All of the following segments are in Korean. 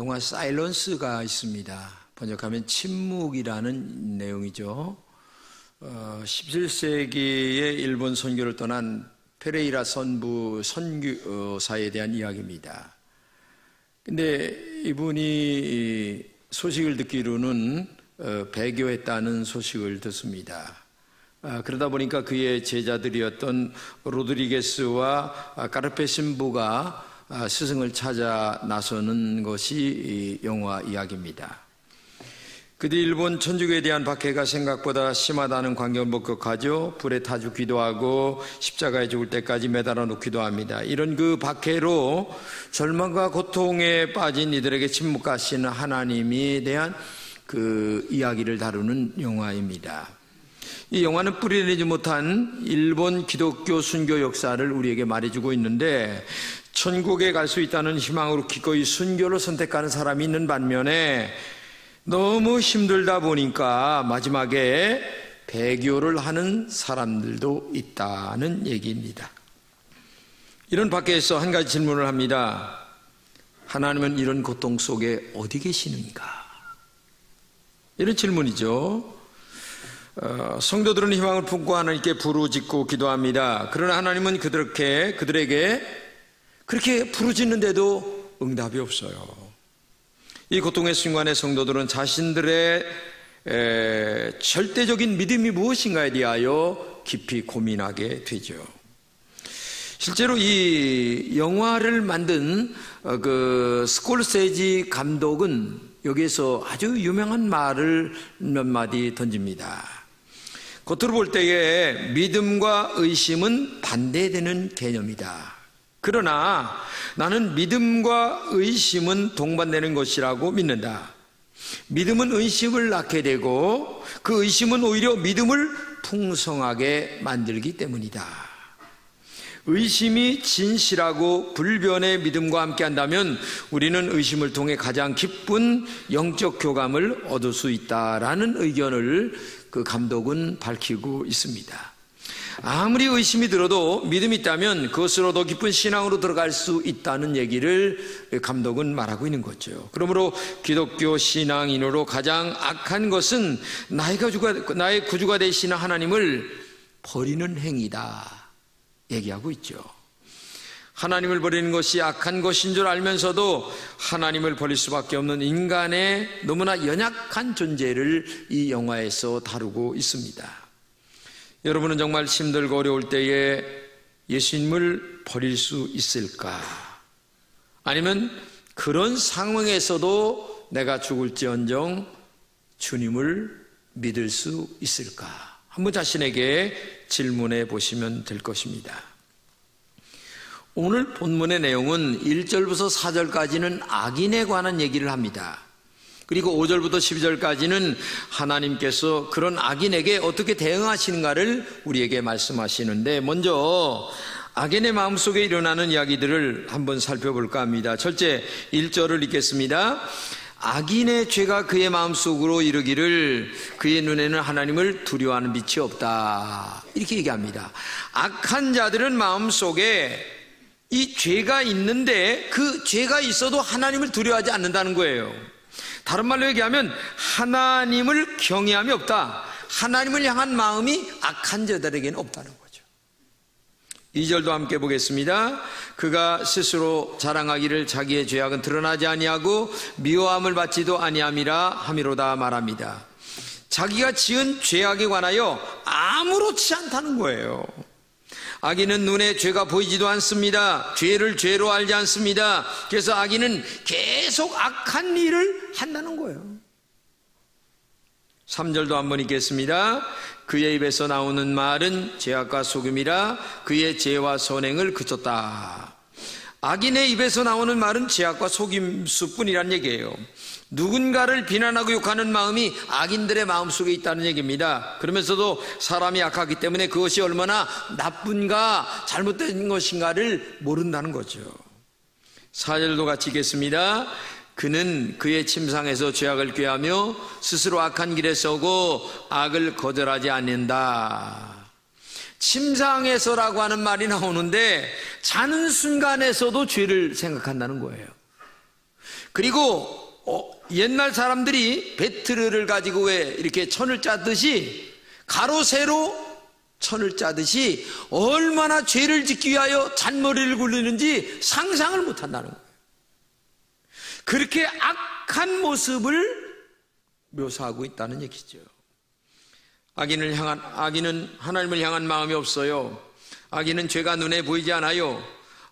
영화 사일런스가 있습니다. 번역하면 침묵이라는 내용이죠. 17세기의 일본 선교를 떠난 페레이라 선부 선교사에 대한 이야기입니다. 근데 이분이 소식을 듣기로는 배교했다는 소식을 듣습니다. 그러다 보니까 그의 제자들이었던 로드리게스와 까르페 신부가 스승을 찾아 나서는 것이 영화 이야기입니다. 그들이 일본 천주교에 대한 박해가 생각보다 심하다는 광경을 목격하죠. 불에 타 죽기도 하고 십자가에 죽을 때까지 매달아 놓기도 합니다. 이런 그 박해로 절망과 고통에 빠진 이들에게 침묵하시는 하나님에 대한 그 이야기를 다루는 영화입니다. 이 영화는 뿌리내지 못한 일본 기독교 순교 역사를 우리에게 말해주고 있는데, 천국에 갈 수 있다는 희망으로 기꺼이 순교를 선택하는 사람이 있는 반면에 너무 힘들다 보니까 마지막에 배교를 하는 사람들도 있다는 얘기입니다. 이런 밖에서 한 가지 질문을 합니다. 하나님은 이런 고통 속에 어디 계시는가? 이런 질문이죠. 성도들은 희망을 품고 하나님께 부르짖고 기도합니다. 그러나 하나님은 그들에게 그렇게 부르짖는데도 응답이 없어요. 이 고통의 순간에 성도들은 자신들의 절대적인 믿음이 무엇인가에 대하여 깊이 고민하게 되죠. 실제로 이 영화를 만든 그 스콜세지 감독은 여기에서 아주 유명한 말을 몇 마디 던집니다. 겉으로 볼 때에 믿음과 의심은 반대되는 개념이다. 그러나 나는 믿음과 의심은 동반되는 것이라고 믿는다. 믿음은 의심을 낳게 되고 그 의심은 오히려 믿음을 풍성하게 만들기 때문이다. 의심이 진실하고 불변의 믿음과 함께 한다면 우리는 의심을 통해 가장 기쁜 영적 교감을 얻을 수 있다라는 의견을 그 감독은 밝히고 있습니다. 아무리 의심이 들어도 믿음이 있다면 그것으로 더 깊은 신앙으로 들어갈 수 있다는 얘기를 감독은 말하고 있는 거죠. 그러므로 기독교 신앙인으로 가장 악한 것은 나의 구주가 되시는 하나님을 버리는 행위다 얘기하고 있죠. 하나님을 버리는 것이 악한 것인 줄 알면서도 하나님을 버릴 수밖에 없는 인간의 너무나 연약한 존재를 이 영화에서 다루고 있습니다. 여러분은 정말 힘들고 어려울 때에 예수님을 버릴 수 있을까? 아니면 그런 상황에서도 내가 죽을지언정 주님을 믿을 수 있을까? 한번 자신에게 질문해 보시면 될 것입니다. 오늘 본문의 내용은 1절부터 4절까지는 악인에 관한 얘기를 합니다. 그리고 5절부터 12절까지는 하나님께서 그런 악인에게 어떻게 대응하시는가를 우리에게 말씀하시는데, 먼저 악인의 마음속에 일어나는 이야기들을 한번 살펴볼까 합니다. 첫째 1절을 읽겠습니다. 악인의 죄가 그의 마음속으로 이르기를 그의 눈에는 하나님을 두려워하는 빛이 없다, 이렇게 얘기합니다. 악한 자들은 마음속에 이 죄가 있는데 그 죄가 있어도 하나님을 두려워하지 않는다는 거예요. 다른 말로 얘기하면 하나님을 경외함이 없다. 하나님을 향한 마음이 악한 자들에게는 없다는 거죠. 2절도 함께 보겠습니다. 그가 스스로 자랑하기를 자기의 죄악은 드러나지 아니하고 미워함을 받지도 아니함이라 함이로다 말합니다. 자기가 지은 죄악에 관하여 아무렇지 않다는 거예요. 악인은 눈에 죄가 보이지도 않습니다. 죄를 죄로 알지 않습니다. 그래서 악인은 계속 악한 일을 한다는 거예요. 3절도 한번 읽겠습니다. 그의 입에서 나오는 말은 죄악과 속임이라 그의 죄와 선행을 그쳤다. 악인의 입에서 나오는 말은 죄악과 속임수뿐이란 얘기예요. 누군가를 비난하고 욕하는 마음이 악인들의 마음속에 있다는 얘기입니다. 그러면서도 사람이 악하기 때문에 그것이 얼마나 나쁜가 잘못된 것인가를 모른다는 거죠. 4절도 같이 읽겠습니다. 그는 그의 침상에서 죄악을 꾀하며 스스로 악한 길에 서고 악을 거절하지 않는다. 침상에서라고 하는 말이 나오는데 자는 순간에서도 죄를 생각한다는 거예요. 그리고 옛날 사람들이 배트를 가지고 왜 이렇게 천을 짜듯이 가로 세로 천을 짜듯이 얼마나 죄를 짓기 위하여 잔머리를 굴리는지 상상을 못한다는 거예요. 그렇게 악한 모습을 묘사하고 있다는 얘기죠. 악인은 하나님을 향한 마음이 없어요. 악인은 죄가 눈에 보이지 않아요.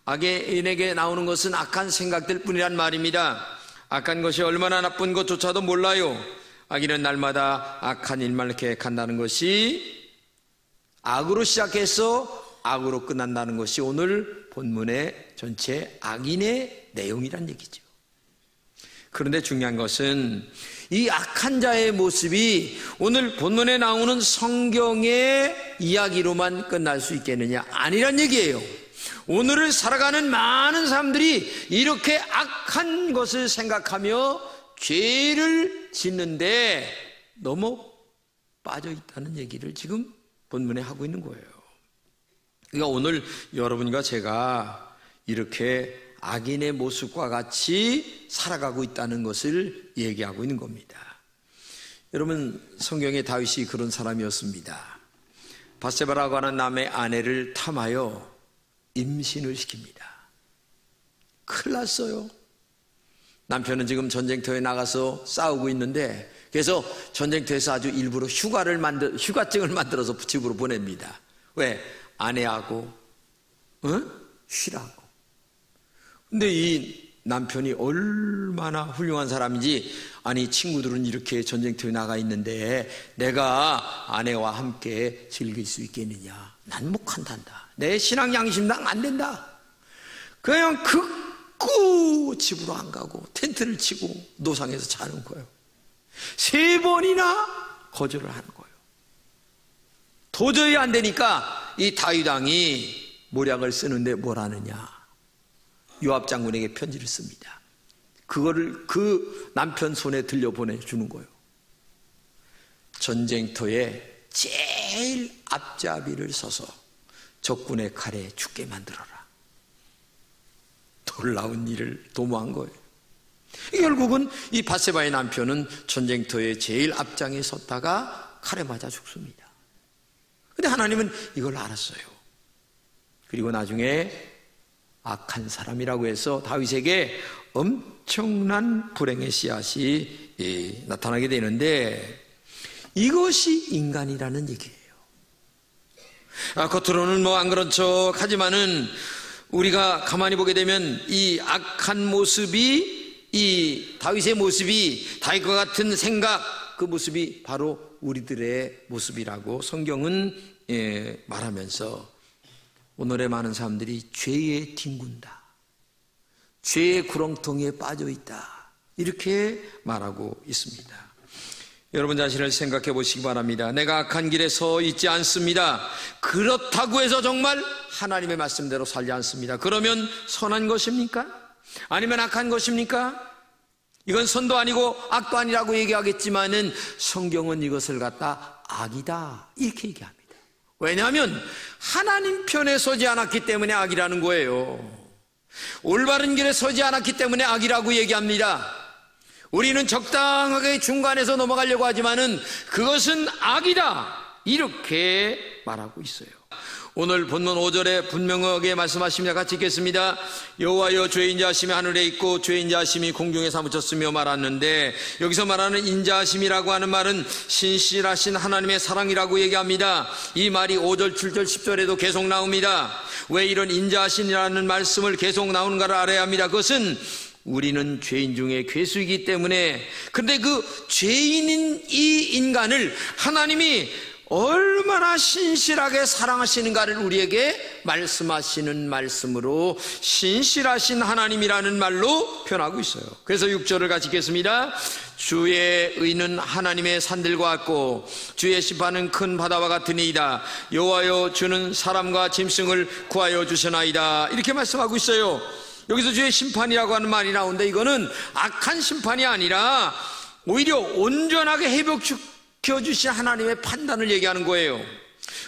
악인에게 나오는 것은 악한 생각들 뿐이란 말입니다. 악한 것이 얼마나 나쁜 것조차도 몰라요. 악인은 날마다 악한 일만 계획한다는 것이, 악으로 시작해서 악으로 끝난다는 것이 오늘 본문의 전체 악인의 내용이란 얘기죠. 그런데 중요한 것은 이 악한 자의 모습이 오늘 본문에 나오는 성경의 이야기로만 끝날 수 있겠느냐? 아니란 얘기예요. 오늘을 살아가는 많은 사람들이 이렇게 악한 것을 생각하며 죄를 짓는데 너무 빠져 있다는 얘기를 지금 본문에 하고 있는 거예요. 그러니까 오늘 여러분과 제가 이렇게 악인의 모습과 같이 살아가고 있다는 것을 얘기하고 있는 겁니다. 여러분, 성경에 다윗이 그런 사람이었습니다. 바세바라고 하는 남의 아내를 탐하여 임신을 시킵니다. 큰일 났어요. 남편은 지금 전쟁터에 나가서 싸우고 있는데, 그래서 전쟁터에서 아주 일부러 휴가증을 만들어서 집으로 보냅니다. 왜? 아내하고 쉬라고. 근데 이 남편이 얼마나 훌륭한 사람인지, 아니 친구들은 이렇게 전쟁터에 나가 있는데 내가 아내와 함께 즐길 수 있겠느냐? 난 못한단다. 내 신앙 양심상 안 된다. 그냥 극구 집으로 안 가고 텐트를 치고 노상에서 자는 거예요. 3번이나 거절을 하는 거예요. 도저히 안 되니까 이 다윗 왕이 모략을 쓰는데 뭘 하느냐? 요압 장군에게 편지를 씁니다. 그거를 그 남편 손에 들려보내주는 거예요. 전쟁터에 제일 앞잡이를 서서 적군의 칼에 죽게 만들어라. 놀라운 일을 도모한 거예요. 결국은 이 바세바의 남편은 전쟁터에 제일 앞장에 섰다가 칼에 맞아 죽습니다. 근데 하나님은 이걸 알았어요. 그리고 나중에 악한 사람이라고 해서 다윗에게 엄청난 불행의 씨앗이 나타나게 되는데, 이것이 인간이라는 얘기예요. 겉으로는 뭐 안 그런 척 하지만은 우리가 가만히 보게 되면 이 악한 모습이, 이 다윗의 모습이, 다윗과 같은 생각, 그 모습이 바로 우리들의 모습이라고 성경은 말하면서 오늘의 많은 사람들이 죄에 뒹군다, 죄의 구렁텅이에 빠져 있다, 이렇게 말하고 있습니다. 여러분 자신을 생각해 보시기 바랍니다. 내가 악한 길에 서 있지 않습니다. 그렇다고 해서 정말 하나님의 말씀대로 살지 않습니다. 그러면 선한 것입니까? 아니면 악한 것입니까? 이건 선도 아니고 악도 아니라고 얘기하겠지만은 성경은 이것을 갖다 악이다, 이렇게 얘기합니다. 왜냐하면 하나님 편에 서지 않았기 때문에 악이라는 거예요. 올바른 길에 서지 않았기 때문에 악이라고 얘기합니다. 우리는 적당하게 중간에서 넘어가려고 하지만은 그것은 악이다, 이렇게 말하고 있어요. 오늘 본문 5절에 분명하게 말씀하십니다. 같이 읽겠습니다. 여호와여, 주의 인자하심이 하늘에 있고 주의 인자하심이 공중에 사무쳤으며 말았는데, 여기서 말하는 인자하심이라고 하는 말은 신실하신 하나님의 사랑이라고 얘기합니다. 이 말이 5절, 7절, 10절에도 계속 나옵니다. 왜 이런 인자하심이라는 말씀을 계속 나오는가를 알아야 합니다. 그것은 우리는 죄인 중에 괴수이기 때문에. 그런데 그 죄인인 이 인간을 하나님이 얼마나 신실하게 사랑하시는가를 우리에게 말씀하시는 말씀으로 신실하신 하나님이라는 말로 표현하고 있어요. 그래서 6절을 같이 읽겠습니다. 주의 의는 하나님의 산들과 같고 주의 심판은 큰 바다와 같으니이다. 여호와여, 주는 사람과 짐승을 구하여 주시나이다, 이렇게 말씀하고 있어요. 여기서 주의 심판이라고 하는 말이 나오는데, 이거는 악한 심판이 아니라 오히려 온전하게 회복시켜주신 하나님의 판단을 얘기하는 거예요.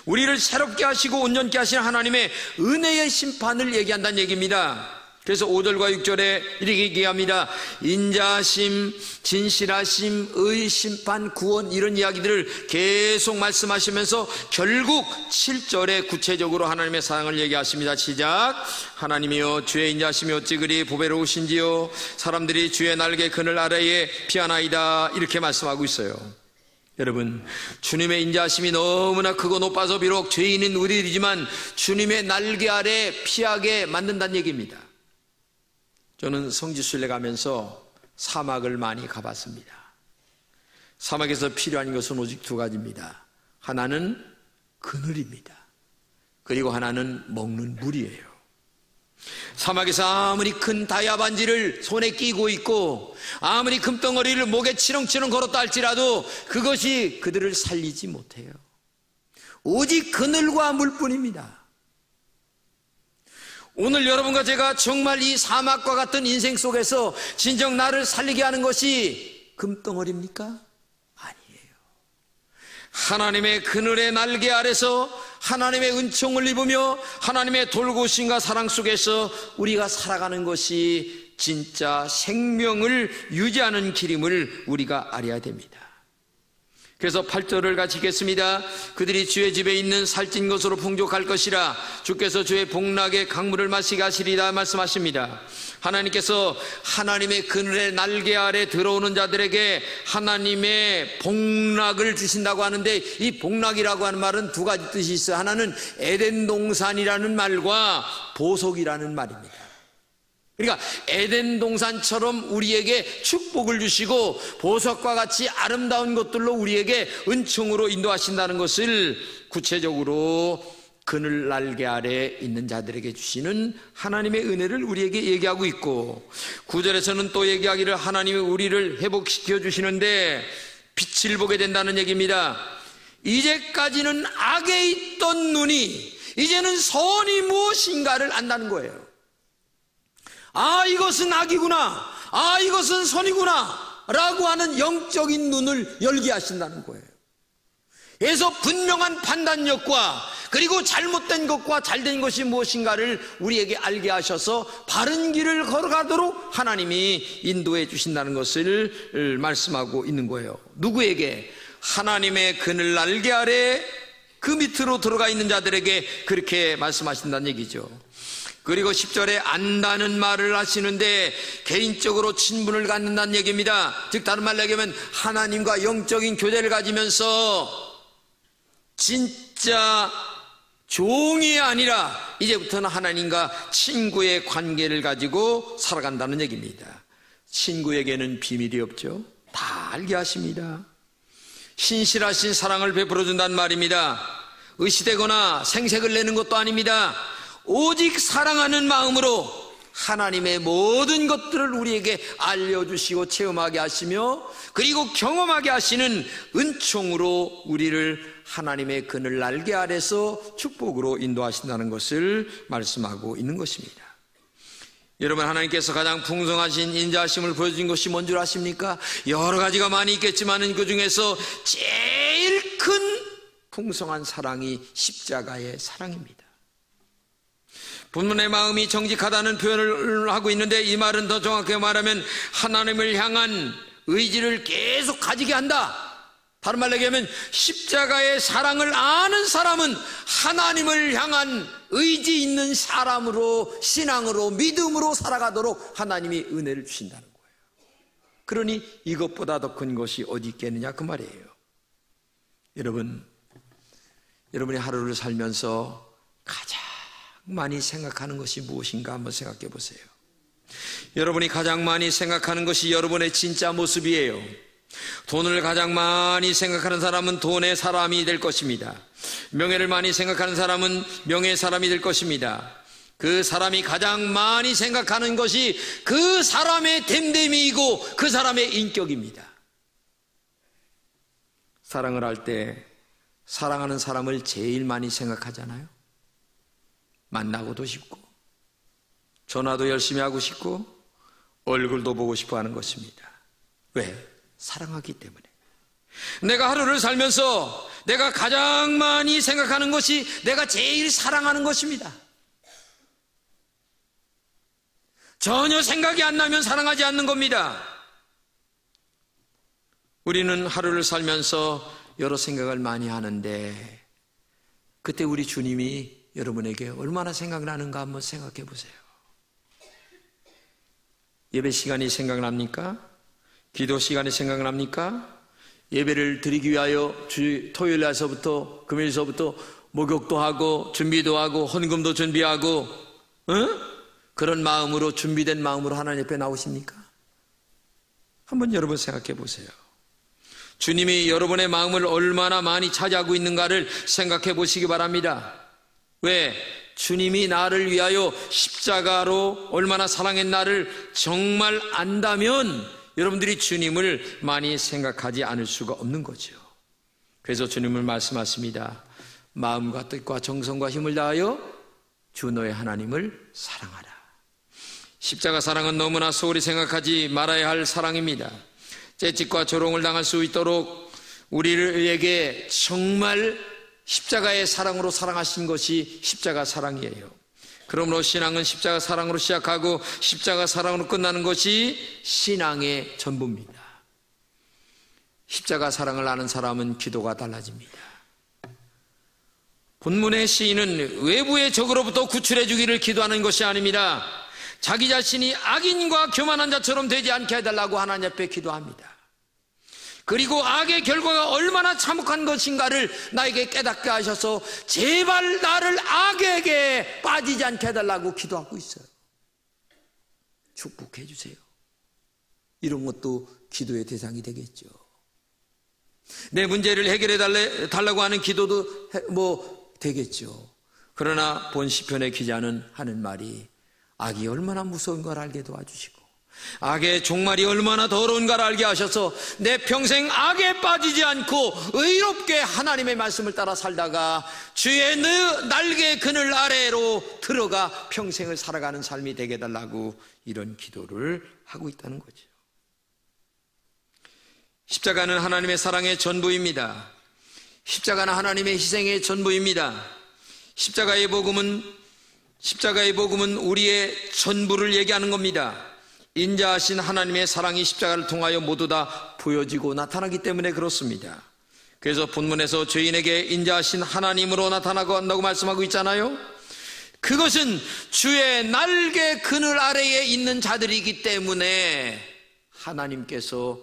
우리를 새롭게 하시고 온전케 하신 하나님의 은혜의 심판을 얘기한다는 얘기입니다. 그래서 5절과 6절에 이렇게 얘기합니다. 인자심, 진실하심, 의, 심판, 구원, 이런 이야기들을 계속 말씀하시면서 결국 7절에 구체적으로 하나님의 사랑을 얘기하십니다. 시작. 하나님이여 주의 인자심이 어찌 그리 보배로우신지요, 사람들이 주의 날개 그늘 아래에 피하나이다, 이렇게 말씀하고 있어요. 여러분, 주님의 인자하심이 너무나 크고 높아서 비록 죄인인 우리들이지만 주님의 날개 아래 피하게 만든다는 얘기입니다. 저는 성지순례 가면서 사막을 많이 가봤습니다. 사막에서 필요한 것은 오직 두 가지입니다. 하나는 그늘입니다. 그리고 하나는 먹는 물이에요. 사막에서 아무리 큰 다이아 반지를 손에 끼고 있고 아무리 금덩어리를 목에 치렁치렁 걸었다 할지라도 그것이 그들을 살리지 못해요. 오직 그늘과 물뿐입니다. 오늘 여러분과 제가 정말 이 사막과 같은 인생 속에서 진정 나를 살리게 하는 것이 금덩어리입니까? 아니에요. 하나님의 그늘의 날개 아래서 하나님의 은총을 입으며 하나님의 돌보심과 사랑 속에서 우리가 살아가는 것이 진짜 생명을 유지하는 길임을 우리가 알아야 됩니다. 그래서 8절을 같이 읽겠습니다. 그들이 주의 집에 있는 살찐 것으로 풍족할 것이라 주께서 주의 복락의 강물을 마시게 하시리라 말씀하십니다. 하나님께서 하나님의 그늘의 날개 아래 들어오는 자들에게 하나님의 복락을 주신다고 하는데, 이 복락이라고 하는 말은 두 가지 뜻이 있어요. 하나는 에덴 동산이라는 말과 보석이라는 말입니다. 그러니까 에덴 동산처럼 우리에게 축복을 주시고 보석과 같이 아름다운 것들로 우리에게 은총으로 인도하신다는 것을 구체적으로 그늘 날개 아래 있는 자들에게 주시는 하나님의 은혜를 우리에게 얘기하고 있고, 9절에서는 또 얘기하기를 하나님이 우리를 회복시켜 주시는데 빛을 보게 된다는 얘기입니다. 이제까지는 악에 있던 눈이 이제는 선이 무엇인가를 안다는 거예요. 아, 이것은 악이구나, 아, 이것은 선이구나 라고 하는 영적인 눈을 열게 하신다는 거예요. 그래서 분명한 판단력과 그리고 잘못된 것과 잘된 것이 무엇인가를 우리에게 알게 하셔서 바른 길을 걸어가도록 하나님이 인도해 주신다는 것을 말씀하고 있는 거예요. 누구에게? 하나님의 그늘 날개 아래 그 밑으로 들어가 있는 자들에게 그렇게 말씀하신다는 얘기죠. 그리고 10절에 안다는 말을 하시는데 개인적으로 친분을 갖는다는 얘기입니다. 즉 다른 말로 얘기하면 하나님과 영적인 교제를 가지면서 진짜 종이 아니라 이제부터는 하나님과 친구의 관계를 가지고 살아간다는 얘기입니다. 친구에게는 비밀이 없죠. 다 알게 하십니다. 신실하신 사랑을 베풀어 준다는 말입니다. 의시되거나 생색을 내는 것도 아닙니다. 오직 사랑하는 마음으로 하나님의 모든 것들을 우리에게 알려주시고 체험하게 하시며 그리고 경험하게 하시는 은총으로 우리를 하나님의 그늘 날개 아래서 축복으로 인도하신다는 것을 말씀하고 있는 것입니다. 여러분, 하나님께서 가장 풍성하신 인자하심을 보여준 것이 뭔 줄 아십니까? 여러 가지가 많이 있겠지만 그 중에서 제일 큰 풍성한 사랑이 십자가의 사랑입니다. 본문의 마음이 정직하다는 표현을 하고 있는데 이 말은 더 정확하게 말하면 하나님을 향한 의지를 계속 가지게 한다. 다른 말로 얘기하면 십자가의 사랑을 아는 사람은 하나님을 향한 의지 있는 사람으로, 신앙으로, 믿음으로 살아가도록 하나님이 은혜를 주신다는 거예요. 그러니 이것보다 더 큰 것이 어디 있겠느냐 그 말이에요. 여러분이 하루를 살면서 가장 많이 생각하는 것이 무엇인가 한번 생각해 보세요. 여러분이 가장 많이 생각하는 것이 여러분의 진짜 모습이에요. 돈을 가장 많이 생각하는 사람은 돈의 사람이 될 것입니다. 명예를 많이 생각하는 사람은 명예의 사람이 될 것입니다. 그 사람이 가장 많이 생각하는 것이 그 사람의 됨됨이이고 그 사람의 인격입니다. 사랑을 할 때 사랑하는 사람을 제일 많이 생각하잖아요. 만나고도 싶고 전화도 열심히 하고 싶고 얼굴도 보고 싶어 하는 것입니다. 왜? 사랑하기 때문에. 내가 하루를 살면서 내가 가장 많이 생각하는 것이 내가 제일 사랑하는 것입니다. 전혀 생각이 안 나면 사랑하지 않는 겁니다. 우리는 하루를 살면서 여러 생각을 많이 하는데 그때 우리 주님이 여러분에게 얼마나 생각나는가 한번 생각해 보세요. 예배 시간이 생각납니까? 기도 시간이 생각납니까? 예배를 드리기 위하여 토요일에서부터 금요일서부터 목욕도 하고 준비도 하고 헌금도 준비하고 그런 마음으로 준비된 마음으로 하나님 앞에 나오십니까? 한번 여러분 생각해 보세요. 주님이 여러분의 마음을 얼마나 많이 차지하고 있는가를 생각해 보시기 바랍니다. 왜? 주님이 나를 위하여 십자가로 얼마나 사랑했나를 정말 안다면 여러분들이 주님을 많이 생각하지 않을 수가 없는 거죠. 그래서 주님은 말씀하십니다. 마음과 뜻과 정성과 힘을 다하여 주 너의 하나님을 사랑하라. 십자가 사랑은 너무나 소홀히 생각하지 말아야 할 사랑입니다. 채찍과 조롱을 당할 수 있도록 우리에게 정말 십자가의 사랑으로 사랑하신 것이 십자가 사랑이에요. 그러므로 신앙은 십자가 사랑으로 시작하고 십자가 사랑으로 끝나는 것이 신앙의 전부입니다. 십자가 사랑을 아는 사람은 기도가 달라집니다. 본문의 시인은 외부의 적으로부터 구출해 주기를 기도하는 것이 아닙니다. 자기 자신이 악인과 교만한 자처럼 되지 않게 해달라고 하나님 앞에 기도합니다. 그리고 악의 결과가 얼마나 참혹한 것인가를 나에게 깨닫게 하셔서 제발 나를 악에게 빠지지 않게 해달라고 기도하고 있어요. 축복해 주세요. 이런 것도 기도의 대상이 되겠죠. 내 문제를 해결해 달라고 하는 기도도 되겠죠. 그러나 본 시편의 기자는 하는 말이 악이 얼마나 무서운 걸 알게 도와주시고 악의 종말이 얼마나 더러운가를 알게 하셔서 내 평생 악에 빠지지 않고 의롭게 하나님의 말씀을 따라 살다가 주의 날개 그늘 아래로 들어가 평생을 살아가는 삶이 되게 해달라고 이런 기도를 하고 있다는 거죠. 십자가는 하나님의 사랑의 전부입니다. 십자가는 하나님의 희생의 전부입니다. 십자가의 복음은 우리의 전부를 얘기하는 겁니다. 인자하신 하나님의 사랑이 십자가를 통하여 모두 다 보여지고 나타나기 때문에 그렇습니다. 그래서 본문에서 죄인에게 인자하신 하나님으로 나타나고 한다고 말씀하고 있잖아요. 그것은 주의 날개 그늘 아래에 있는 자들이기 때문에 하나님께서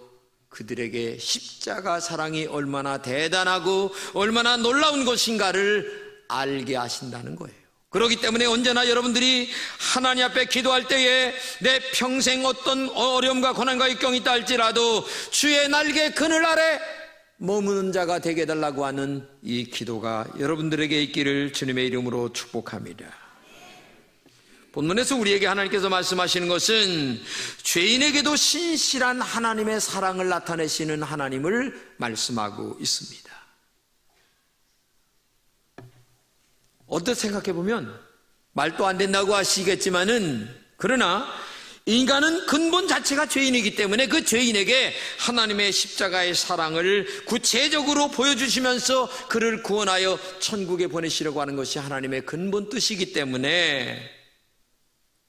그들에게 십자가 사랑이 얼마나 대단하고 얼마나 놀라운 것인가를 알게 하신다는 거예요. 그렇기 때문에 언제나 여러분들이 하나님 앞에 기도할 때에 내 평생 어떤 어려움과 고난과 역경이 있다 할지라도 주의 날개 그늘 아래 머무는 자가 되게 해달라고 하는 이 기도가 여러분들에게 있기를 주님의 이름으로 축복합니다. 본문에서 우리에게 하나님께서 말씀하시는 것은 죄인에게도 신실한 하나님의 사랑을 나타내시는 하나님을 말씀하고 있습니다. 어떻게 생각해보면 말도 안 된다고 하시겠지만은 그러나 인간은 근본 자체가 죄인이기 때문에 그 죄인에게 하나님의 십자가의 사랑을 구체적으로 보여주시면서 그를 구원하여 천국에 보내시려고 하는 것이 하나님의 근본 뜻이기 때문에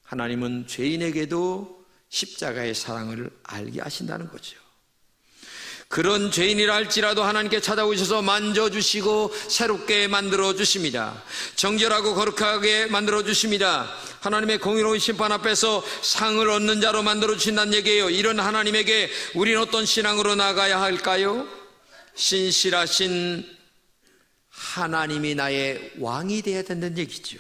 하나님은 죄인에게도 십자가의 사랑을 알게 하신다는 거죠. 그런 죄인이라 할지라도 하나님께 찾아오셔서 만져주시고 새롭게 만들어주십니다. 정결하고 거룩하게 만들어주십니다. 하나님의 공의로운 심판 앞에서 상을 얻는 자로 만들어주신다는 얘기예요. 이런 하나님에게 우리는 어떤 신앙으로 나가야 할까요? 신실하신 하나님이 나의 왕이 되어야 된다는 얘기죠.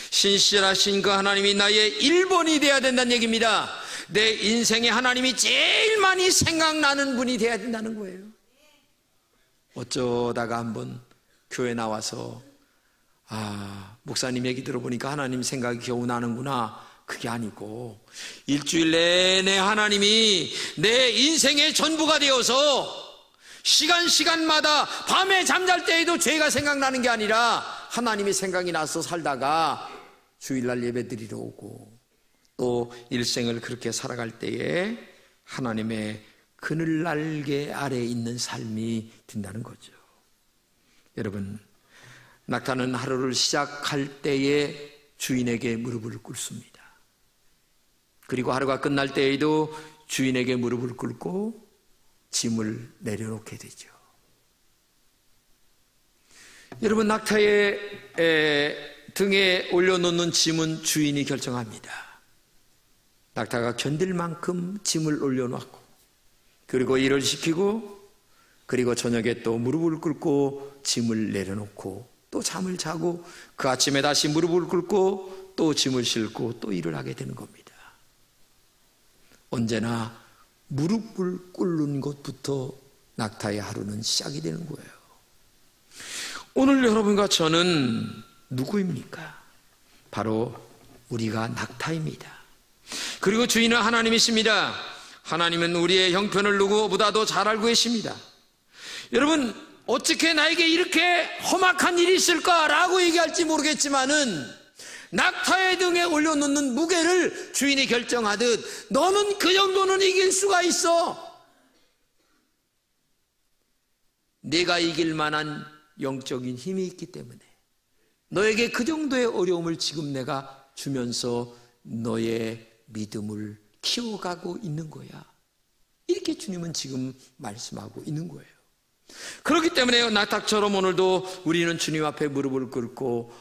신실하신 그 하나님이 나의 1번이 되어야 된다는 얘기입니다. 내 인생에 하나님이 제일 많이 생각나는 분이 되어야 된다는 거예요. 어쩌다가 한번 교회 나와서 목사님 얘기 들어보니까 하나님 생각이 겨우 나는구나. 그게 아니고 일주일 내내 하나님이 내 인생의 전부가 되어서 시간마다 밤에 잠잘 때에도 죄가 생각나는 게 아니라 하나님이 생각이 나서 살다가 주일날 예배 드리러 오고 또 일생을 그렇게 살아갈 때에 하나님의 그늘 날개 아래에 있는 삶이 된다는 거죠. 여러분, 낙타는 하루를 시작할 때에 주인에게 무릎을 꿇습니다. 그리고 하루가 끝날 때에도 주인에게 무릎을 꿇고 짐을 내려놓게 되죠. 여러분, 낙타의 등에 올려놓는 짐은 주인이 결정합니다. 낙타가 견딜 만큼 짐을 올려놓고, 그리고 일을 시키고, 그리고 저녁에 또 무릎을 꿇고 짐을 내려놓고 또 잠을 자고, 그 아침에 다시 무릎을 꿇고 또 짐을 싣고 또 일을 하게 되는 겁니다. 언제나 무릎을 꿇는 것부터 낙타의 하루는 시작이 되는 거예요. 오늘 여러분과 저는 누구입니까? 바로 우리가 낙타입니다. 그리고 주인은 하나님이십니다. 하나님은 우리의 형편을 누구보다도 잘 알고 계십니다. 여러분, 어떻게 나에게 이렇게 험악한 일이 있을까라고 얘기할지 모르겠지만은, 낙타의 등에 올려놓는 무게를 주인이 결정하듯 너는 그 정도는 이길 수가 있어. 내가 이길 만한 영적인 힘이 있기 때문에 너에게 그 정도의 어려움을 지금 내가 주면서 너의 믿음을 키워가고 있는 거야. 이렇게 주님은 지금 말씀하고 있는 거예요. 그렇기 때문에 낙타처럼 오늘도 우리는 주님 앞에 무릎을 꿇고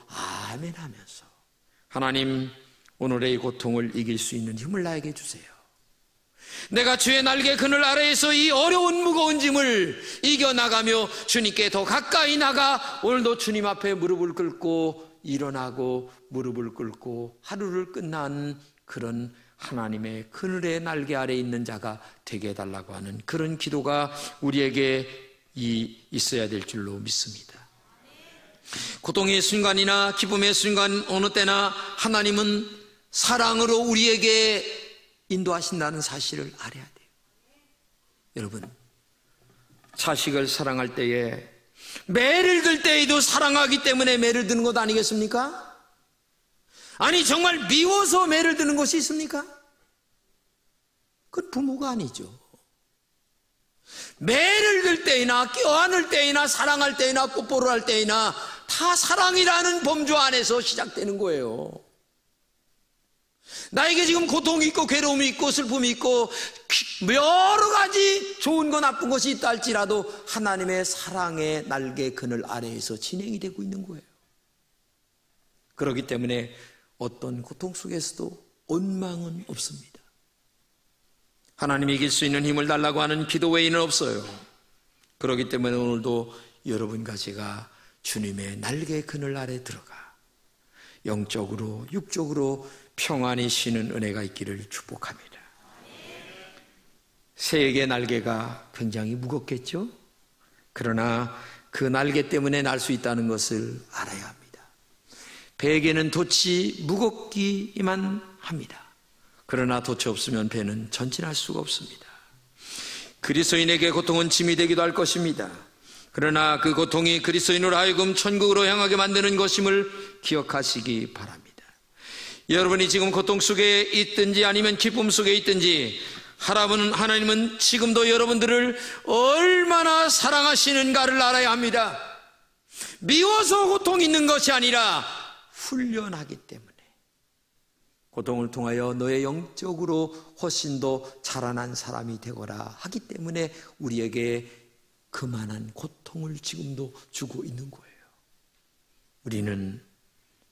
아멘 하면서, 하나님, 오늘의 이 고통을 이길 수 있는 힘을 나에게 주세요. 내가 주의 날개 그늘 아래에서 이 어려운 무거운 짐을 이겨나가며 주님께 더 가까이 나가 오늘도 주님 앞에 무릎을 꿇고 일어나고 무릎을 꿇고 하루를 끝난 그런 하나님의 그늘의 날개 아래에 있는 자가 되게 해달라고 하는 그런 기도가 우리에게 있어야 될 줄로 믿습니다. 고통의 순간이나 기쁨의 순간 어느 때나 하나님은 사랑으로 우리에게 인도하신다는 사실을 알아야 돼요. 여러분, 자식을 사랑할 때에 매를 들 때에도 사랑하기 때문에 매를 드는 것 아니겠습니까? 아니, 정말 미워서 매를 드는 것이 있습니까? 그건 부모가 아니죠. 매를 들 때이나 껴안을 때이나 사랑할 때이나 뽀뽀를 할 때이나 다 사랑이라는 범주 안에서 시작되는 거예요. 나에게 지금 고통이 있고 괴로움이 있고 슬픔이 있고 여러 가지 좋은 거 나쁜 것이 있다 할지라도 하나님의 사랑의 날개 그늘 아래에서 진행이 되고 있는 거예요. 그렇기 때문에 어떤 고통 속에서도 원망은 없습니다. 하나님이 이길 수 있는 힘을 달라고 하는 기도 외에는 없어요. 그렇기 때문에 오늘도 여러분과 제가 주님의 날개 그늘 아래 들어가 영적으로 육적으로 평안히 쉬는 은혜가 있기를 축복합니다. 새에게 날개가 굉장히 무겁겠죠? 그러나 그 날개 때문에 날 수 있다는 것을 알아야 합니다. 배에게는 돛이 무겁기만 합니다. 그러나 돛이 없으면 배는 전진할 수가 없습니다. 그리스도인에게 고통은 짐이 되기도 할 것입니다. 그러나 그 고통이 그리스도인으로 하여금 천국으로 향하게 만드는 것임을 기억하시기 바랍니다. 여러분이 지금 고통 속에 있든지 아니면 기쁨 속에 있든지 하나님은 지금도 여러분들을 얼마나 사랑하시는가를 알아야 합니다. 미워서 고통이 있는 것이 아니라 훈련하기 때문에, 고통을 통하여 너의 영적으로 훨씬 더 자라난 사람이 되거라 하기 때문에 우리에게 그만한 고통을 지금도 주고 있는 거예요. 우리는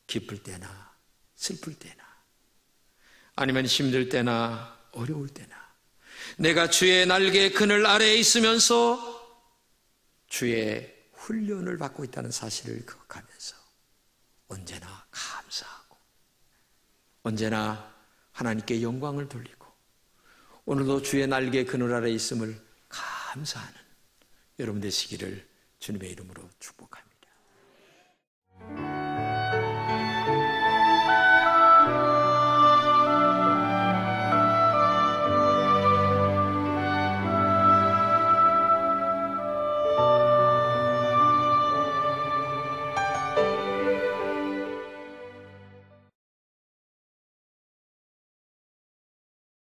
기쁠 때나 슬플 때나 아니면 힘들 때나 어려울 때나 내가 주의 날개 그늘 아래에 있으면서 주의 훈련을 받고 있다는 사실을 기억하면서 언제나 감사하고 언제나 하나님께 영광을 돌리고 오늘도 주의 날개 그늘 아래에 있음을 감사하는 여러분 되시기를 주님의 이름으로 축복합니다.